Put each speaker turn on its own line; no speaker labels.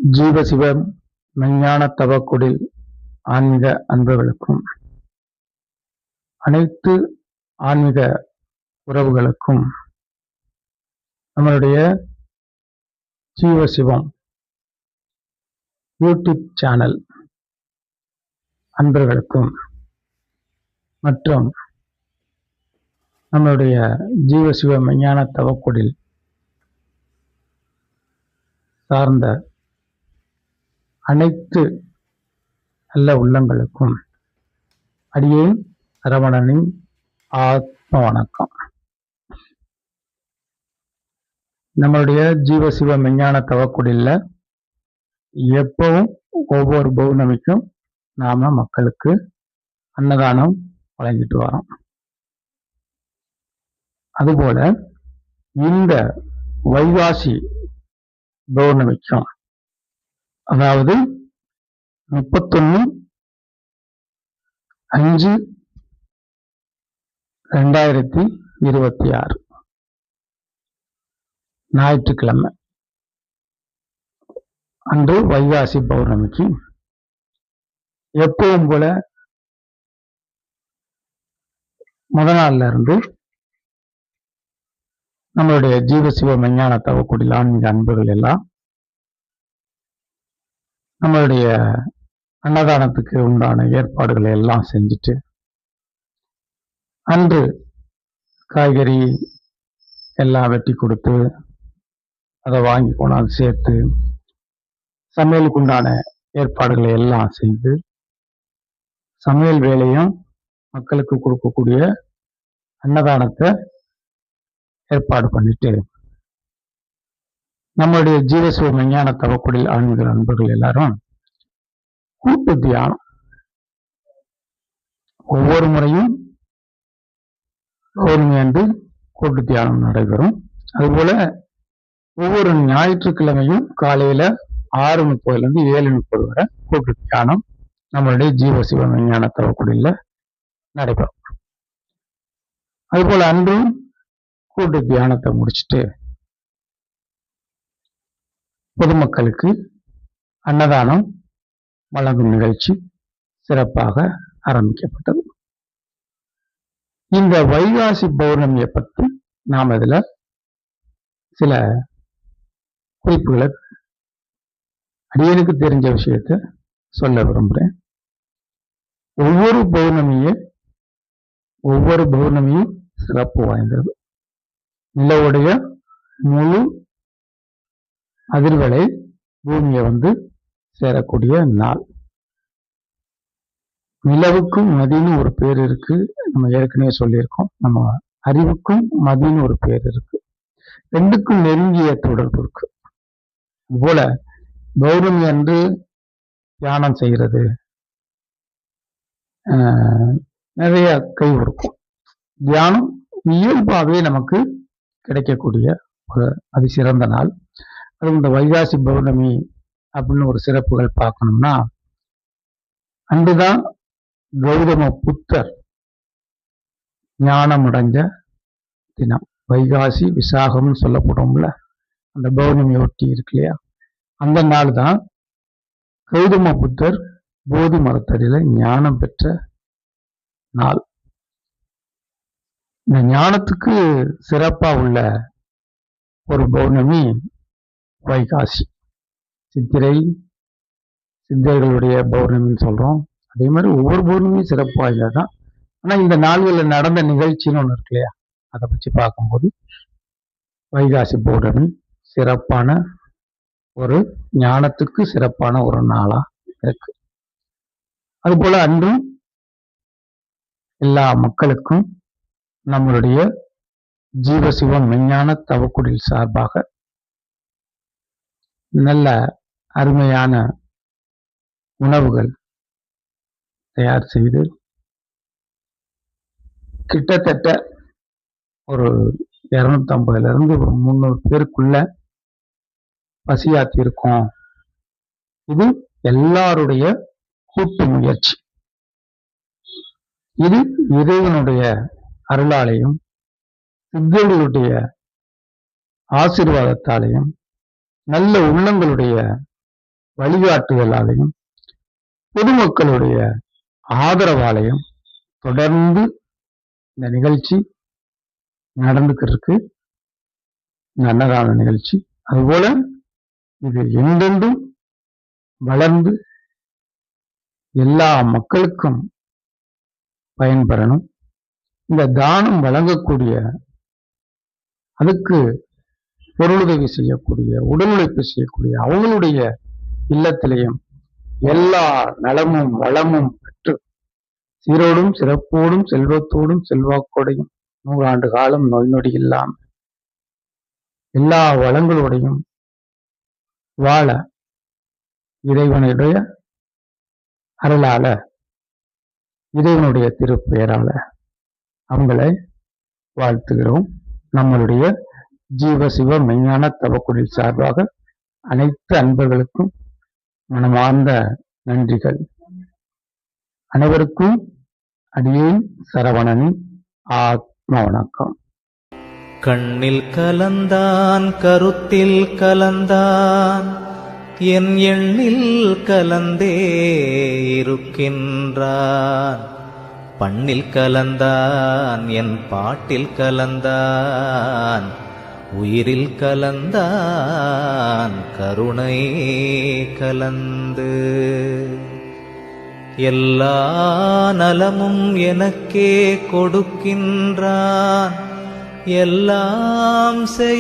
ஜீவசிவம் மெஞ்ஞான தவக்குடில் ஆன்மீக அன்பர்களுக்கும் அனைத்து ஆன்மீக உறவுகளுக்கும் நம்மளுடைய ஜீவசிவம் யூடியூப் சேனல் அன்பர்களுக்கும் மற்றும் நம்மளுடைய ஜீவசிவ மெஞ்ஞான தவக்குடில் சார்ந்த அனைத்து நல்ல உள்ளங்களுக்கும் அடியேன் சரவணனின் ஆத்ம வணக்கம். நம்மளுடைய ஜீவசிவ மெஞ்ஞான தவக்குடில்ல எப்பவும் ஒவ்வொரு பௌர்ணமிக்கும் நாம மக்களுக்கு அன்னதானம் வழங்கிட்டு வரோம். அதுபோல இந்த வைகாசி பௌர்ணமிக்கும், அதாவது 31/5/2026 ஞாயிற்றுக்கிழமை அன்று வைகாசி பௌர்ணமிக்கு எப்பவும் போல முதல் நாள்ல இருந்து நம்மளுடைய ஜீவசிவ மெஞ்ஞான தவக்குடில் ஆன்மீக அன்பர்கள் எல்லாம் நம்மளுடைய அன்னதானத்துக்கு உண்டான ஏற்பாடுகளை எல்லாம் செஞ்சுட்டு, அன்று காய்கறி எல்லாம் வெட்டி கொடுத்து அதை வாங்கி கொண்டாந்து சேர்த்து சமையலுக்கு உண்டான ஏற்பாடுகளை எல்லாம் செய்து சமையல் வேலையும் மக்களுக்கு கொடுக்கக்கூடிய அன்னதானத்தை ஏற்பாடு பண்ணிட்டு, நம்மளுடைய ஜீவசிவ மெஞ்ஞான தவக்குடில் ஆன்மீக நண்பர்கள் எல்லாரும் கூட்டு தியானம் ஒவ்வொரு முறையும் பௌர்ணமி அன்று கூட்டு தியானம் நடைபெறும். அதுபோல ஒவ்வொரு ஞாயிற்றுக்கிழமையும் காலையில 6:30 7:30 வரை கூட்டு தியானம் நம்மளுடைய ஜீவசிவ மெஞ்ஞான தவக்குடில்ல நடைபெறும். அதுபோல அன்றும் கூட்டு தியானத்தை முடிச்சுட்டு பொதுமக்களுக்கு அன்னதானம் வழங்கும் நிகழ்ச்சி சிறப்பாக ஆரம்பிக்கப்பட்டது. இந்த வைகாசி பௌர்ணமியை பற்றி நாம் இதுல சில குறிப்புகளை அடியனுக்கு தெரிஞ்ச விஷயத்தை சொல்ல விரும்புகிறேன். ஒவ்வொரு பௌர்ணமியும் சிறப்பு வாய்ந்தது. நிலவுடைய முழு அதிர்வலை பூமியை சேரக்கூடிய நாள். நிலவுக்கும் மதின்னு ஒரு பேர் இருக்கு, நம்ம ஏற்கனவே சொல்லியிருக்கோம். நம்ம அறிவுக்கும் மதின்னு ஒரு பேர் இருக்கு. ரெண்டுக்கும் நெருங்கிய தொடர்பு இருக்கு. அதுபோல பௌர்ணமி அன்று தியானம் செய்கிறது நிறைய கை கொடுக்கும். தியானம் இயல்பாகவே நமக்கு கிடைக்கக்கூடிய ஒரு அதிசிறந்த நாள். அது இந்த வைகாசி பௌர்ணமி அப்படின்னு ஒரு சிறப்புகள் பார்க்கணும்னா, அன்றுதான் கௌதம புத்தர் ஞானம் அடைஞ்ச தினம். வைகாசி விசாகம்னு சொல்லப்படும்ல, அந்த பௌர்ணமி ஒட்டி இருக்கு இல்லையா, அந்த நாள் தான் கௌதம புத்தர் போதி மரத்தடியில ஞானம் பெற்ற நாள். இந்த ஞானத்துக்கு சிறப்பா உள்ள ஒரு பௌர்ணமி வைகாசி. சித்திரை சித்தர்களுடைய பௌர்ணமின்னு சொல்றோம். அதே மாதிரி ஒவ்வொரு பௌர்ணமியும் சிறப்பு வாய்ந்ததுதான். ஆனா இந்த நாள்களில் நடந்த நிகழ்ச்சின்னு ஒண்ணு இருக்கு இல்லையா, அதை பற்றி பார்க்கும்போது வைகாசி பௌர்ணமி சிறப்பான ஒரு ஞானத்துக்கு சிறப்பான ஒரு நாளா இருக்கு. அதுபோல அன்றும் எல்லா மக்களுக்கும் நம்மளுடைய ஜீவசிவம் மெஞ்ஞான தவக்குடில் சார்பாக நல்ல அருமையான உணவுகள் தயார் செய்து கிட்டத்தட்ட ஒரு 250 ஒரு 300 பேருக்குள்ள பசியாத்தி இருக்கும். இது எல்லாருடைய கூட்டு முயற்சி. இது இறைவனுடைய அருளாலையும் சித்தர்களுடைய ஆசீர்வாதத்தாலையும் நல்ல உள்ளங்களுடைய வழிகாட்டுதலாலையும் பொதுமக்களுடைய ஆதரவாலையும் தொடர்ந்து இந்த நிகழ்ச்சி நடந்துக்கிட்டு இருக்கு. இந்த அன்னதான நிகழ்ச்சி அதுபோல இது எங்கெங்கும் வளர்ந்து எல்லா மக்களுக்கும் பயன்பெறணும். இந்த தானம் வழங்கக்கூடிய, அதுக்கு பொருளுதவி செய்யக்கூடிய, உடல் உழைப்பு செய்யக்கூடிய அவங்களுடைய இல்லத்திலையும் எல்லா நலமும் வளமும் பெற்று சீரோடும் சிறப்போடும் செல்வத்தோடும் செல்வாக்கோடையும் 100 ஆண்டு காலம் நோய் நொடி இல்லாமல் எல்லா வளங்களோடையும் வாழ இறைவனுடைய அருளால, இறைவனுடைய திருப்பெயரால அவங்களை வாழ்த்துகிறோம். நம்மளுடைய ஜீவசிவ மெய்ஞான தவக்குடில் சார்பாக அனைத்து அன்பர்களுக்கும் மனமார்ந்த நன்றிகள். அனைவருக்கும் அடியேன் சரவணனின் ஆத்ம வணக்கம்.
கண்ணில் கலந்தான் கருத்தில் கலந்தான் என் எண்ணில் கலந்தே இருக்கின்றான். பண்ணில் கலந்தான் என் பாட்டில் கலந்தான் உயிரில் கலந்தான் கருணை கலந்து. எல்லா நலமும் எனக்கே கொடுக்கின்றான், எல்லாம் செய்